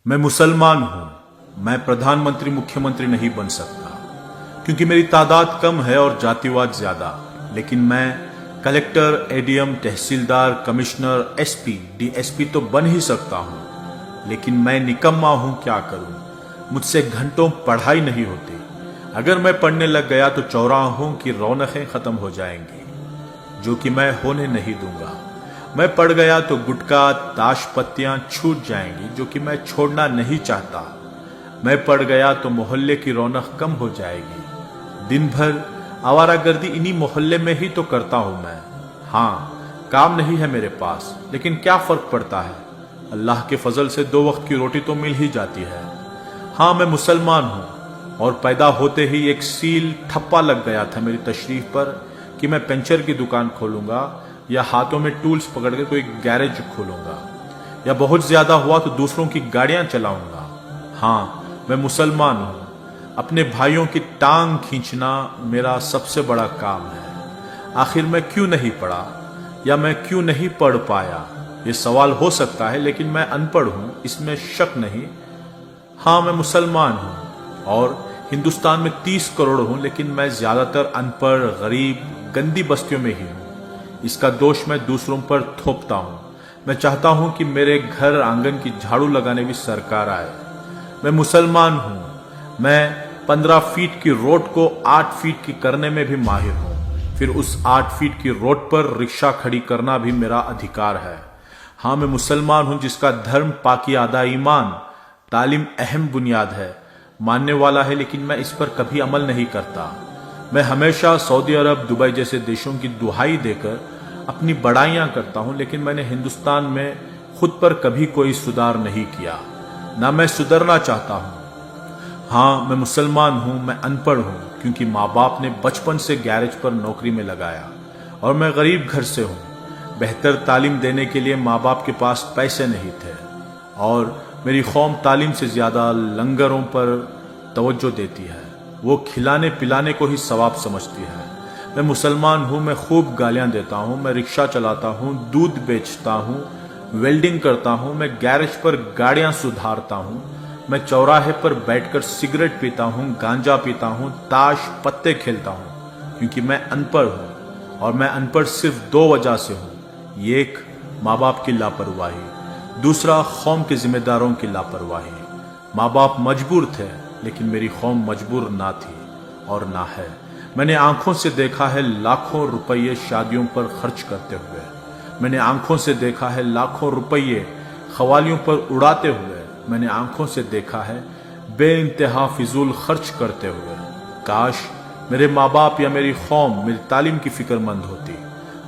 मैं मुसलमान हूं, मैं प्रधानमंत्री मुख्यमंत्री नहीं बन सकता क्योंकि मेरी तादाद कम है और जातिवाद ज्यादा, लेकिन मैं कलेक्टर, एडीएम, तहसीलदार, कमिश्नर, एसपी, डीएसपी तो बन ही सकता हूं। लेकिन मैं निकम्मा हूं, क्या करूं, मुझसे घंटों पढ़ाई नहीं होती। अगर मैं पढ़ने लग गया तो चौराहों की रौनकें खत्म हो जाएंगी, जो कि मैं होने नहीं दूंगा। मैं पढ़ गया तो गुटखा, ताश पत्तियां छूट जाएंगी, जो कि मैं छोड़ना नहीं चाहता। मैं पढ़ गया तो मोहल्ले की रौनक कम हो जाएगी। दिन भर आवारागर्दी इन्हीं मोहल्ले में ही तो करता हूं मैं। हाँ, काम नहीं है मेरे पास, लेकिन क्या फर्क पड़ता है, अल्लाह के फजल से 2 वक्त की रोटी तो मिल ही जाती है। हाँ, मैं मुसलमान हूं और पैदा होते ही एक सील ठप्पा लग गया था मेरी तशरीफ पर कि मैं पंचर की दुकान खोलूंगा या हाथों में टूल्स पकड़ के कोई गैरेज खोलूंगा, या बहुत ज्यादा हुआ तो दूसरों की गाड़ियां चलाऊंगा। हाँ, मैं मुसलमान हूं। अपने भाइयों की टांग खींचना मेरा सबसे बड़ा काम है। आखिर मैं क्यों नहीं पढ़ा या मैं क्यों नहीं पढ़ पाया, ये सवाल हो सकता है, लेकिन मैं अनपढ़ हूं, इसमें शक नहीं। हाँ, मैं मुसलमान हूं और हिंदुस्तान में 30 करोड़ हूं, लेकिन मैं ज्यादातर अनपढ़, गरीब, गंदी बस्तियों में ही हूं। इसका दोष मैं दूसरों पर थोपता हूं। मैं चाहता हूं कि मेरे घर आंगन की झाड़ू लगाने भी सरकार आए। मैं मुसलमान हूं। मैं 15 फीट की रोड को 8 फीट की करने में भी माहिर हूं। फिर उस 8 फीट की रोड पर रिक्शा खड़ी करना भी मेरा अधिकार है। हाँ, मैं मुसलमान हूं जिसका धर्म, पाकी, आदा, ईमान, तालीम अहम बुनियाद है, मानने वाला है, लेकिन मैं इस पर कभी अमल नहीं करता। मैं हमेशा सऊदी अरब, दुबई जैसे देशों की दुहाई देकर अपनी बड़ाइयां करता हूं, लेकिन मैंने हिंदुस्तान में खुद पर कभी कोई सुधार नहीं किया, ना मैं सुधरना चाहता हूं। हाँ, मैं मुसलमान हूं, मैं अनपढ़ हूं क्योंकि माँ बाप ने बचपन से गैरेज पर नौकरी में लगाया, और मैं गरीब घर से हूं। बेहतर तालीम देने के लिए माँ बाप के पास पैसे नहीं थे, और मेरी कौम तालीम से ज्यादा लंगरों पर तवज्जो देती है। वो खिलाने पिलाने को ही सवाब समझती है। मैं मुसलमान हूं, मैं खूब गालियां देता हूं, मैं रिक्शा चलाता हूं, दूध बेचता हूं, वेल्डिंग करता हूं, मैं गैरेज पर गाड़ियां सुधारता हूं, मैं चौराहे पर बैठकर सिगरेट पीता हूं, गांजा पीता हूं, ताश पत्ते खेलता हूं, क्योंकि मैं अनपढ़ हूं। और मैं अनपढ़ सिर्फ 2 वजह से हूं। एक, माँ बाप की लापरवाही, दूसरा, कौम के जिम्मेदारों की लापरवाही। माँ बाप मजबूर थे, लेकिन मेरी कौम मजबूर ना थी और ना है। मैंने आंखों से देखा है लाखों रुपये शादियों पर खर्च करते हुए। मैंने आंखों से देखा है लाखों रुपये खवालियों पर उड़ाते हुए। मैंने आंखों से देखा है बेइंतहा फिजूल खर्च करते हुए। काश मेरे माँ बाप या मेरी कौम मेरी तालीम की फिक्रमंद होती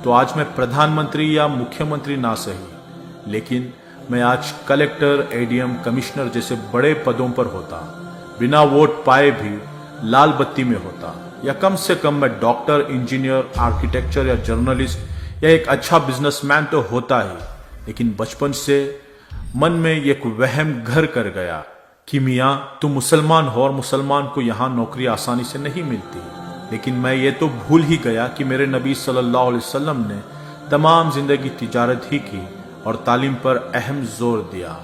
तो आज मैं प्रधानमंत्री या मुख्यमंत्री ना सही, लेकिन मैं आज कलेक्टर, एडीएम, कमिश्नर जैसे बड़े पदों पर होता, बिना वोट पाए भी लाल बत्ती में होता, या कम से कम मैं डॉक्टर, इंजीनियर, आर्किटेक्चर या जर्नलिस्ट या एक अच्छा बिजनेसमैन तो होता ही। लेकिन बचपन से मन में एक वहम घर कर गया कि मियाँ तुम मुसलमान हो और मुसलमान को यहाँ नौकरी आसानी से नहीं मिलती। लेकिन मैं ये तो भूल ही गया कि मेरे नबी सल्लल्लाहु अलैहि वसल्लम ने तमाम जिंदगी तिजारत ही की और तालीम पर अहम जोर दिया।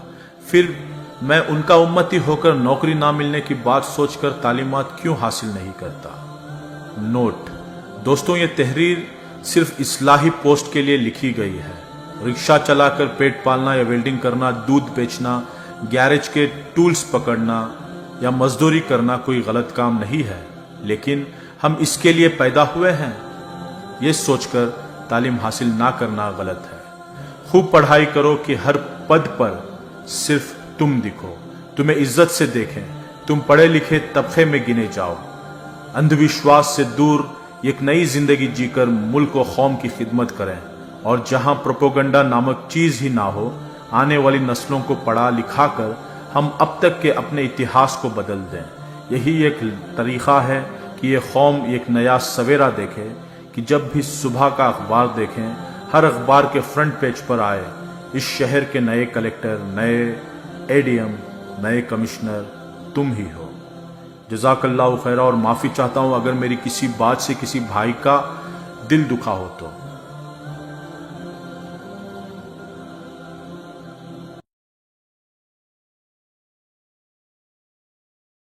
फिर मैं उनका उम्मती होकर नौकरी ना मिलने की बात सोचकर तालीमात क्यों हासिल नहीं करता। नोट दोस्तों, ये तहरीर सिर्फ इस्लाही पोस्ट के लिए लिखी गई है। रिक्शा चलाकर पेट पालना या वेल्डिंग करना, दूध बेचना, गैरेज के टूल्स पकड़ना या मजदूरी करना कोई गलत काम नहीं है, लेकिन हम इसके लिए पैदा हुए हैं, ये सोचकर तालीम हासिल ना करना गलत है। खूब पढ़ाई करो कि हर पद पर सिर्फ तुम दिखो, तुम्हें इज्जत से देखें, तुम पढ़े लिखे तबके में गिने जाओ। अंधविश्वास से दूर एक नई जिंदगी जीकर मुल्क व कौम की खिदमत करें, और जहां प्रोपोगंडा नामक चीज ही ना हो, आने वाली नस्लों को पढ़ा लिखा कर हम अब तक के अपने इतिहास को बदल दें। यही एक तरीका है कि ये कौम एक नया सवेरा देखे, कि जब भी सुबह का अखबार देखें, हर अखबार के फ्रंट पेज पर आए इस शहर के नए कलेक्टर, नए एडीएम, नए कमिश्नर तुम ही हो। जज़ाकल्लाहु खैरा। और माफ़ी चाहता हूँ अगर मेरी किसी बात से किसी भाई का दिल दुखा हो तो।